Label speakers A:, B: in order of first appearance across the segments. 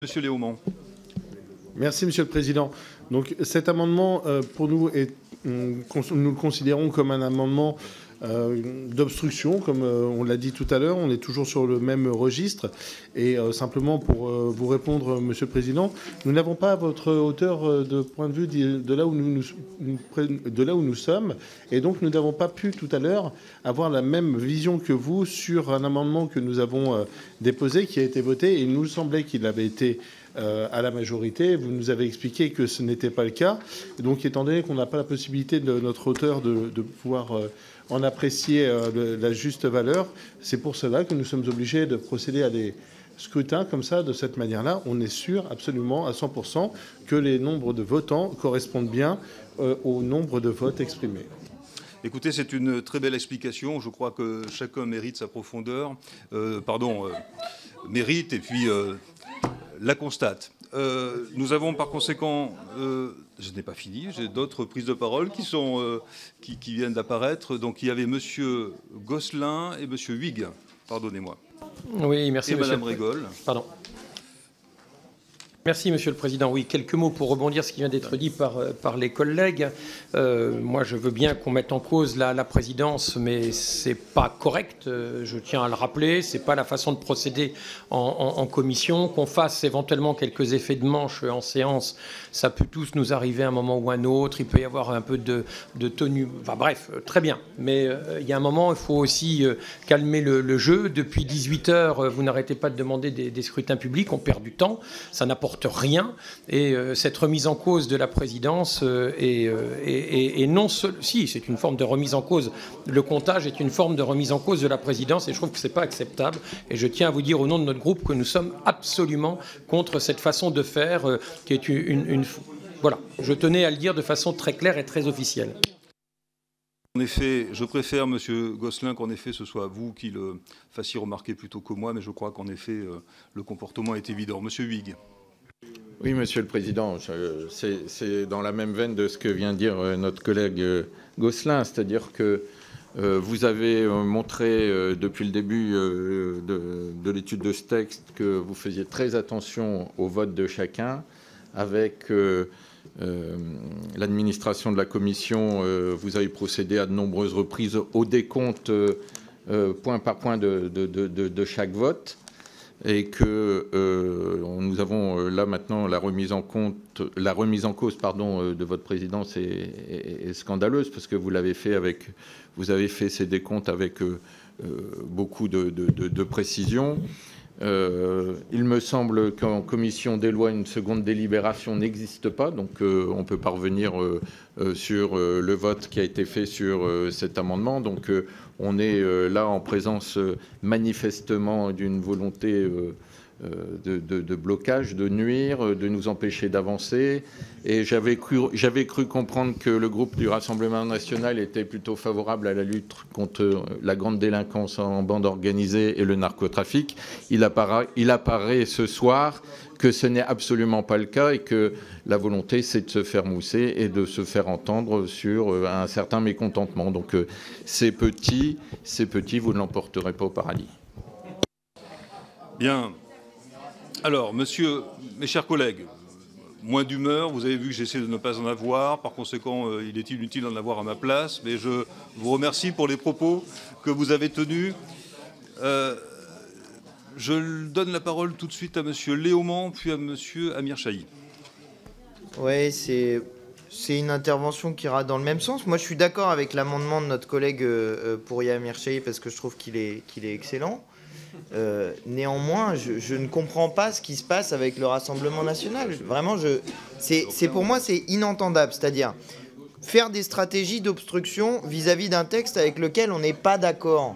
A: Monsieur Léaumont.
B: Merci, Monsieur le Président. Donc, cet amendement, pour nous, nous le considérons comme un amendement d'obstruction, comme on l'a dit tout à l'heure. On est toujours sur le même registre. Et simplement, pour vous répondre, Monsieur le Président, nous n'avons pas votre hauteur de point de vue de là où nous sommes. Et donc, nous n'avons pas pu, tout à l'heure, avoir la même vision que vous sur un amendement que nous avons déposé, qui a été voté. Et il nous semblait qu'il avait été à la majorité. Vous nous avez expliqué que ce n'était pas le cas. Et donc, étant donné qu'on n'a pas la possibilité de notre auteur de pouvoir en apprécier la juste valeur, c'est pour cela que nous sommes obligés de procéder à des scrutins comme ça, de cette manière-là. On est sûr absolument à 100% que les nombres de votants correspondent bien au nombre de votes exprimés.
A: Écoutez, c'est une très belle explication. Je crois que chacun mérite sa profondeur. Mérite et puis la constate. Nous avons par conséquent, je n'ai pas fini, j'ai d'autres prises de parole qui viennent d'apparaître. Donc il y avait Monsieur Gosselin et Monsieur Huyghe, pardonnez-moi.
C: Oui, merci.
A: Et Madame Régol.
C: Pardon. Merci, Monsieur le Président. Oui, quelques mots pour rebondir sur ce qui vient d'être dit par les collègues. Moi, je veux bien qu'on mette en cause la présidence, mais c'est pas correct. Je tiens à le rappeler. C'est pas la façon de procéder en commission. Qu'on fasse éventuellement quelques effets de manche en séance, ça peut tous nous arriver à un moment ou à un autre. Il peut y avoir un peu de tenue. Enfin bref, très bien. Mais il y a un moment, il faut aussi calmer le jeu. Depuis 18 heures, vous n'arrêtez pas de demander des scrutins publics. On perd du temps. Ça n'apporte rien, et cette remise en cause de la présidence est non seul, si c'est une forme de remise en cause, le comptage est une forme de remise en cause de la présidence, et je trouve que c'est pas acceptable, et je tiens à vous dire au nom de notre groupe que nous sommes absolument contre cette façon de faire qui est voilà, je tenais à le dire de façon très claire et très officielle.
A: En effet, je préfère, Monsieur Gosselin, qu'en effet ce soit vous qui le fassiez remarquer plutôt que moi, mais je crois qu'en effet le comportement est évident. Monsieur Huyghe.
D: Oui, Monsieur le Président, c'est dans la même veine de ce que vient de dire notre collègue Gosselin, c'est-à-dire que vous avez montré depuis le début de l'étude de ce texte que vous faisiez très attention au vote de chacun. Avec l'administration de la Commission, vous avez procédé à de nombreuses reprises au décompte point par point de chaque vote. Et que nous avons là maintenant la remise en cause de votre présidence est scandaleuse, parce que vous avez fait ces décomptes avec beaucoup de précision. Il me semble qu'en commission des lois, une seconde délibération n'existe pas, donc on peut pas revenir sur le vote qui a été fait sur cet amendement. Donc on est là en présence manifestement d'une volonté de blocage, de nuire, de nous empêcher d'avancer. Et j'avais cru comprendre que le groupe du Rassemblement national était plutôt favorable à la lutte contre la grande délinquance en bande organisée et le narcotrafic. Il apparaît ce soir que ce n'est absolument pas le cas et que la volonté, c'est de se faire mousser et de se faire entendre sur un certain mécontentement. Donc c'est petit, vous ne l'emporterez pas au paradis.
A: Bien. Alors, monsieur, mes chers collègues, moins d'humeur, vous avez vu que j'essaie de ne pas en avoir, par conséquent, il est inutile d'en avoir à ma place, mais je vous remercie pour les propos que vous avez tenus. Je donne la parole tout de suite à monsieur Léaumont, puis à monsieur Amir Chahi.
E: Oui, c'est une intervention qui ira dans le même sens. Moi, je suis d'accord avec l'amendement de notre collègue Pouria Amir Chahi, parce que je trouve qu'il est excellent. Néanmoins, je ne comprends pas ce qui se passe avec le Rassemblement national. Vraiment, pour moi, c'est inentendable. C'est-à-dire faire des stratégies d'obstruction vis-à-vis d'un texte avec lequel on n'est pas d'accord.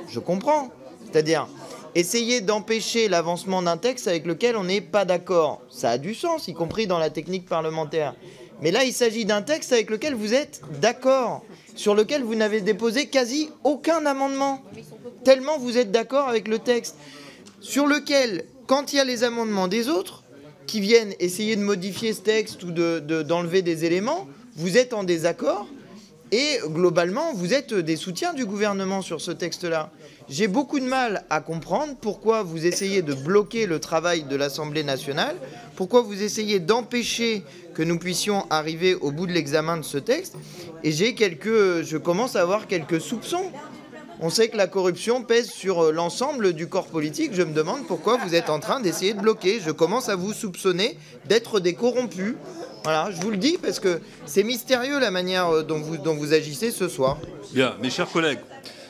E: Je comprends. C'est-à-dire essayer d'empêcher l'avancement d'un texte avec lequel on n'est pas d'accord. Ça a du sens, y compris dans la technique parlementaire. Mais là, il s'agit d'un texte avec lequel vous êtes d'accord, sur lequel vous n'avez déposé quasi aucun amendement, tellement vous êtes d'accord avec le texte, sur lequel, quand il y a les amendements des autres, qui viennent essayer de modifier ce texte ou d'enlever des éléments, vous êtes en désaccord, Et globalement, vous êtes des soutiens du gouvernement sur ce texte-là. J'ai beaucoup de mal à comprendre pourquoi vous essayez de bloquer le travail de l'Assemblée nationale, pourquoi vous essayez d'empêcher que nous puissions arriver au bout de l'examen de ce texte. Et je commence à avoir quelques soupçons. On sait que la corruption pèse sur l'ensemble du corps politique. Je me demande pourquoi vous êtes en train d'essayer de bloquer. Je commence à vous soupçonner d'être des corrompus. Voilà, je vous le dis parce que c'est mystérieux la manière dont vous agissez ce soir.
A: Bien, mes chers collègues,